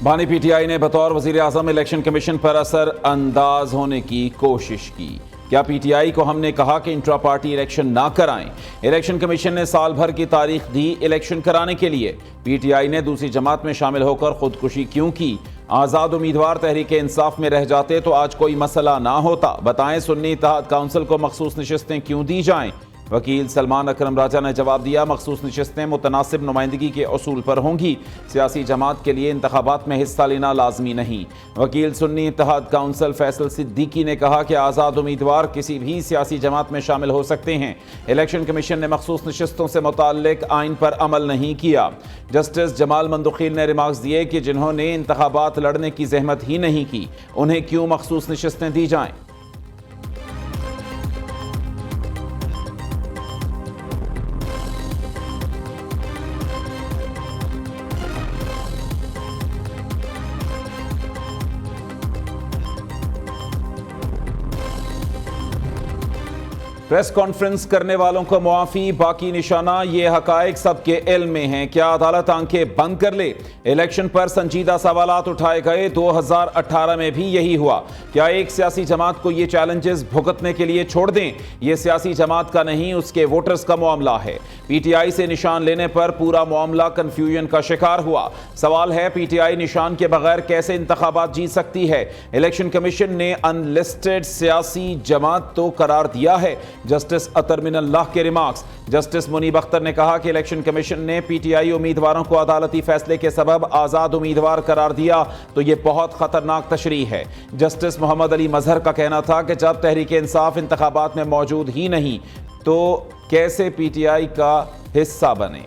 بانی پی ٹی آئی نے بطور وزیر اعظم الیکشن کمیشن پر اثر انداز ہونے کی کوشش کی۔ کیا پی ٹی آئی کو ہم نے کہا کہ انٹرا پارٹی الیکشن نہ کرائیں؟ الیکشن کمیشن نے سال بھر کی تاریخ دی الیکشن کرانے کے لیے۔ پی ٹی آئی نے دوسری جماعت میں شامل ہو کر خودکشی کیوں کی؟ آزاد امیدوار تحریک انصاف میں رہ جاتے تو آج کوئی مسئلہ نہ ہوتا۔ بتائیں سنی اتحاد کونسل کو مخصوص نشستیں کیوں دی جائیں؟ وکیل سلمان اکرم راجہ نے جواب دیا، مخصوص نشستیں متناسب نمائندگی کے اصول پر ہوں گی، سیاسی جماعت کے لیے انتخابات میں حصہ لینا لازمی نہیں۔ وکیل سنی اتحاد کونسل فیصل صدیقی نے کہا کہ آزاد امیدوار کسی بھی سیاسی جماعت میں شامل ہو سکتے ہیں۔ الیکشن کمیشن نے مخصوص نشستوں سے متعلق آئین پر عمل نہیں کیا۔ جسٹس جمال مندوخیل نے ریمارکس دیے کہ جنہوں نے انتخابات لڑنے کی زحمت ہی نہیں کی، انہیں کیوں مخصوص نشستیں دی جائیں؟ پریس کانفرنس کرنے والوں کو معافی، باقی نشانہ یہ حقائق سب کے علم میں ہیں۔ کیا عدالت آنکھیں بند کر لے؟ الیکشن پر سنجیدہ سوالات اٹھائے گئے۔ 2018 میں بھی یہی ہوا۔ کیا ایک سیاسی جماعت کو یہ چیلنجز بھگتنے کے لیے چھوڑ دیں؟ یہ سیاسی جماعت کا نہیں، اس کے ووٹرز کا معاملہ ہے۔ پی ٹی آئی سے نشان لینے پر پورا معاملہ کنفیوژن کا شکار ہوا۔ سوال ہے پی ٹی آئی نشان کے بغیر کیسے انتخابات جیت سکتی ہے؟ الیکشن کمیشن نے ان لسٹڈ سیاسی جماعت تو قرار دیا ہے۔ جسٹس اطہر من اللہ کے ریمارکس۔ جسٹس منیب اختر نے کہا کہ الیکشن کمیشن نے پی ٹی آئی امیدواروں کو عدالتی فیصلے کے سبب آزاد امیدوار قرار دیا تو یہ بہت خطرناک تشریح ہے۔ جسٹس محمد علی مظہر کا کہنا تھا کہ جب تحریک انصاف انتخابات میں موجود ہی نہیں تو کیسے پی ٹی آئی کا حصہ بنے؟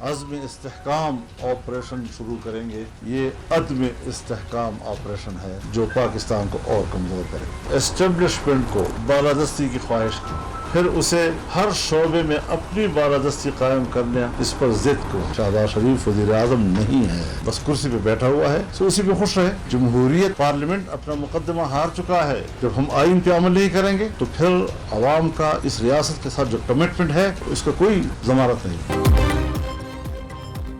عزم استحکام آپریشن شروع کریں گے۔ یہ عدم استحکام آپریشن ہے جو پاکستان کو اور کمزور کرے۔ اسٹیبلشمنٹ کو بالادستی کی خواہش کی، پھر اسے ہر شعبے میں اپنی بالادستی قائم کرنے، اس پر ضد کو۔ شہباز شریف وزیر اعظم نہیں ہے، بس کرسی پہ بیٹھا ہوا ہے، تو اسی پہ خوش رہے۔ جمہوریت پارلیمنٹ اپنا مقدمہ ہار چکا ہے۔ جب ہم آئین پہ عمل نہیں کریں گے تو پھر عوام کا اس ریاست کے ساتھ جو کمٹمنٹ ہے اس کا کوئی ضمانت نہیں۔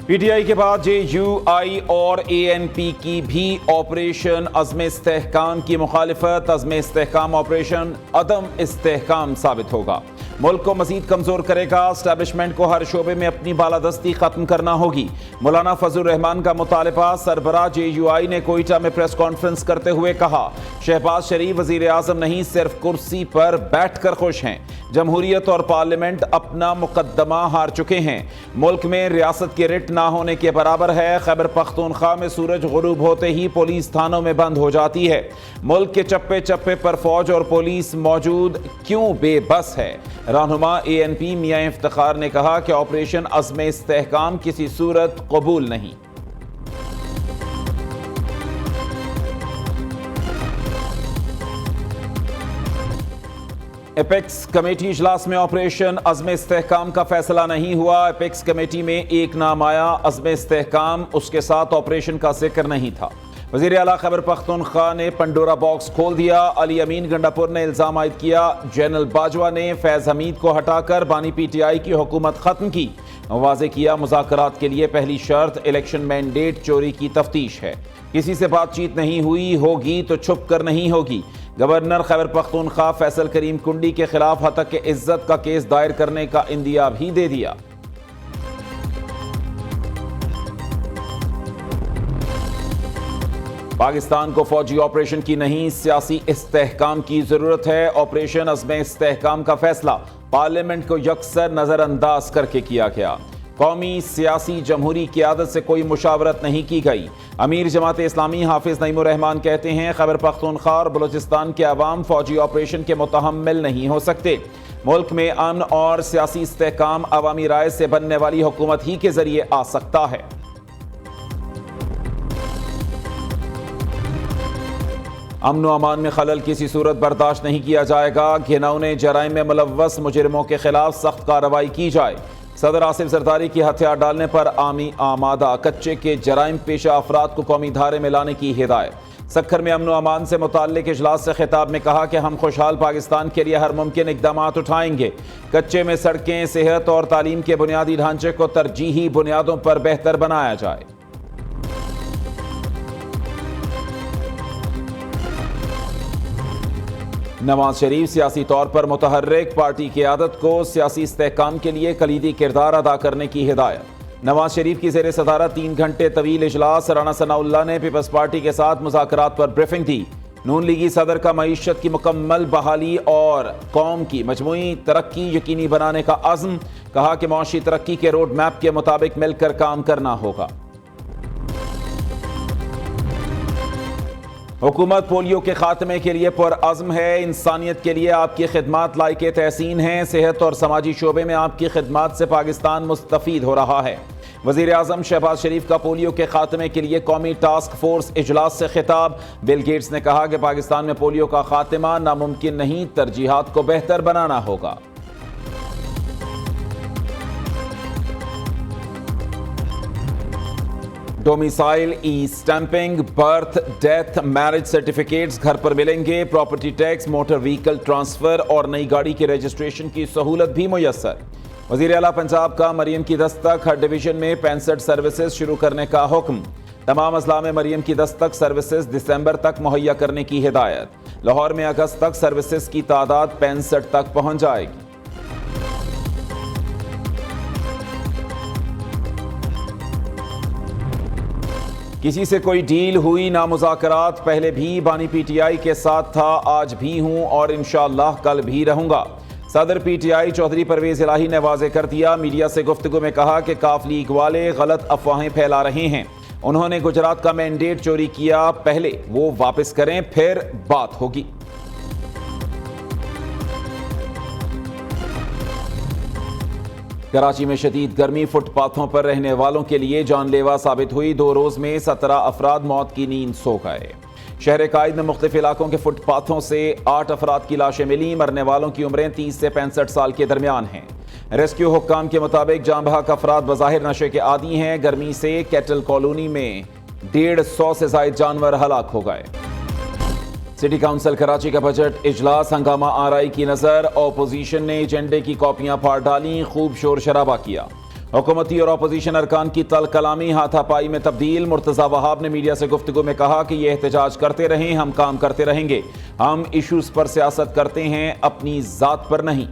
پی ٹی آئی کے بعد جے یو آئی اور اے این پی کی بھی آپریشن عزم استحکام کی مخالفت۔ عزم استحکام آپریشن عدم استحکام ثابت ہوگا، ملک کو مزید کمزور کرے گا۔ اسٹیبلشمنٹ کو ہر شعبے میں اپنی بالادستی ختم کرنا ہوگی۔ مولانا فضل الرحمان کا مطالبہ۔ سربراہ جے یو آئی نے کوئٹہ میں پریس کانفرنس کرتے ہوئے کہا، شہباز شریف وزیر اعظم نہیں، صرف کرسی پر بیٹھ کر خوش ہیں۔ جمہوریت اور پارلیمنٹ اپنا مقدمہ ہار چکے ہیں۔ ملک میں ریاست کی رٹ نہ ہونے کے برابر ہے۔ خیبر پختونخوا میں سورج غروب ہوتے ہی پولیس تھانوں میں بند ہو جاتی ہے۔ ملک کے چپے چپے پر فوج اور پولیس موجود کیوں بے بس ہے؟ رہنما اے این پی میاں افتخار نے کہا کہ آپریشن عزم استحکام کسی صورت قبول نہیں۔ اپیکس کمیٹی اجلاس میں آپریشن عزم استحکام کا فیصلہ نہیں ہوا۔ اپیکس کمیٹی میں ایک نام آیا، عزم استحکام، اس کے ساتھ آپریشن کا ذکر نہیں تھا۔ وزیر اعلیٰ خیبر پختونخوا نے پنڈورا باکس کھول دیا۔ علی امین گنڈاپور نے الزام عائد کیا، جنرل باجوہ نے فیض حمید کو ہٹا کر بانی پی ٹی آئی کی حکومت ختم کی۔ واضح کیا، مذاکرات کے لیے پہلی شرط الیکشن مینڈیٹ چوری کی تفتیش ہے۔ کسی سے بات چیت نہیں ہوئی، ہوگی تو چھپ کر نہیں ہوگی۔ گورنر خیبر پختونخوا فیصل کریم کنڈی کے خلاف ہتک عزت کا کیس دائر کرنے کا اندیا بھی دے دیا۔ پاکستان کو فوجی آپریشن کی نہیں، سیاسی استحکام کی ضرورت ہے۔ آپریشن عزم استحکام کا فیصلہ پارلیمنٹ کو یکسر نظر انداز کر کے کیا گیا۔ قومی سیاسی جمہوری قیادت سے کوئی مشاورت نہیں کی گئی۔ امیر جماعت اسلامی حافظ نعیم الرحمان کہتے ہیں، خیبر پختونخوا اور بلوچستان کے عوام فوجی آپریشن کے متحمل نہیں ہو سکتے۔ ملک میں امن اور سیاسی استحکام عوامی رائے سے بننے والی حکومت ہی کے ذریعے آ سکتا ہے۔ امن و امان میں خلل کسی صورت برداشت نہیں کیا جائے گا۔ گھناؤنے جرائم میں ملوث مجرموں کے خلاف سخت کارروائی کی جائے۔ صدر آصف زرداری کی ہتھیار ڈالنے پر عوامی آمادہ، کچے کے جرائم پیشہ افراد کو قومی دھارے میں لانے کی ہدایت۔ سکھر میں امن و امان سے متعلق اجلاس سے خطاب میں کہا کہ ہم خوشحال پاکستان کے لیے ہر ممکن اقدامات اٹھائیں گے۔ کچے میں سڑکیں، صحت اور تعلیم کے بنیادی ڈھانچے کو ترجیحی بنیادوں پر بہتر بنایا جائے۔ نواز شریف سیاسی طور پر متحرک، پارٹی قیادت کو سیاسی استحکام کے لیے کلیدی کردار ادا کرنے کی ہدایت۔ نواز شریف کی زیر صدارت 3 گھنٹے طویل اجلاس، رانا ثناء اللہ نے پیپلز پارٹی کے ساتھ مذاکرات پر بریفنگ دی۔ نون لیگی صدر کا معیشت کی مکمل بحالی اور قوم کی مجموعی ترقی یقینی بنانے کا عزم، کہا کہ معاشی ترقی کے روڈ میپ کے مطابق مل کر کام کرنا ہوگا۔ حکومت پولیو کے خاتمے کے لیے پرعزم ہے، انسانیت کے لیے آپ کی خدمات لائق تحسین ہیں، صحت اور سماجی شعبے میں آپ کی خدمات سے پاکستان مستفید ہو رہا ہے۔ وزیر اعظم شہباز شریف کا پولیو کے خاتمے کے لیے قومی ٹاسک فورس اجلاس سے خطاب۔ بل گیٹس نے کہا کہ پاکستان میں پولیو کا خاتمہ ناممکن نہیں، ترجیحات کو بہتر بنانا ہوگا۔ Domicile e stamping, birth, death, marriage certificates گھر پر ملیں گے۔ Property tax, motor vehicle transfer اور نئی گاڑی کی رجسٹریشن کی سہولت بھی میسر۔ وزیر اعلیٰ پنجاب کا مریم کی دستک، ہر ڈویژن میں 65 سروسز شروع کرنے کا حکم۔ تمام اضلاع میں مریم کی دستک سروسز دسمبر تک مہیا کرنے کی ہدایت۔ لاہور میں اگست تک سروسز کی تعداد 65 تک پہنچ جائے گی۔ کسی سے کوئی ڈیل ہوئی نہ مذاکرات، پہلے بھی بانی پی ٹی آئی کے ساتھ تھا، آج بھی ہوں اور انشاءاللہ کل بھی رہوں گا۔ صدر P T I Chaudhry Pervaiz Elahi نے واضح کر دیا، میڈیا سے گفتگو میں کہا کہ کاف لیگ والے غلط افواہیں پھیلا رہے ہیں، انہوں نے گجرات کا مینڈیٹ چوری کیا، پہلے وہ واپس کریں پھر بات ہوگی۔ کراچی میں شدید گرمی فٹ پاتھوں پر رہنے والوں کے لیے جان لیوا ثابت ہوئی، 2 روز میں 17 افراد موت کی نیند سو گئے۔ شہر قائد میں مختلف علاقوں کے فٹ پاتھوں سے 8 افراد کی لاشیں ملیں، مرنے والوں کی عمریں 30 سے 65 سال کے درمیان ہیں۔ ریسکیو حکام کے مطابق جاں بحق افراد بظاہر نشے کے عادی ہیں۔ گرمی سے کیٹل کالونی میں 150 سے زائد جانور ہلاک ہو گئے۔ سٹی کونسل کراچی کا بجٹ اجلاس، ہنگامہ آرائی کی نظر، اپوزیشن نے ایجنڈے کی کاپیاں پھاڑ ڈالیں، خوب شور شرابہ کیا۔ حکومتی اور اپوزیشن ارکان کی تل کلامی ہاتھا پائی میں تبدیل۔ مرتضی وہاب نے میڈیا سے گفتگو میں کہا کہ یہ احتجاج کرتے رہیں، ہم کام کرتے رہیں گے، ہم ایشوز پر سیاست کرتے ہیں، اپنی ذات پر نہیں۔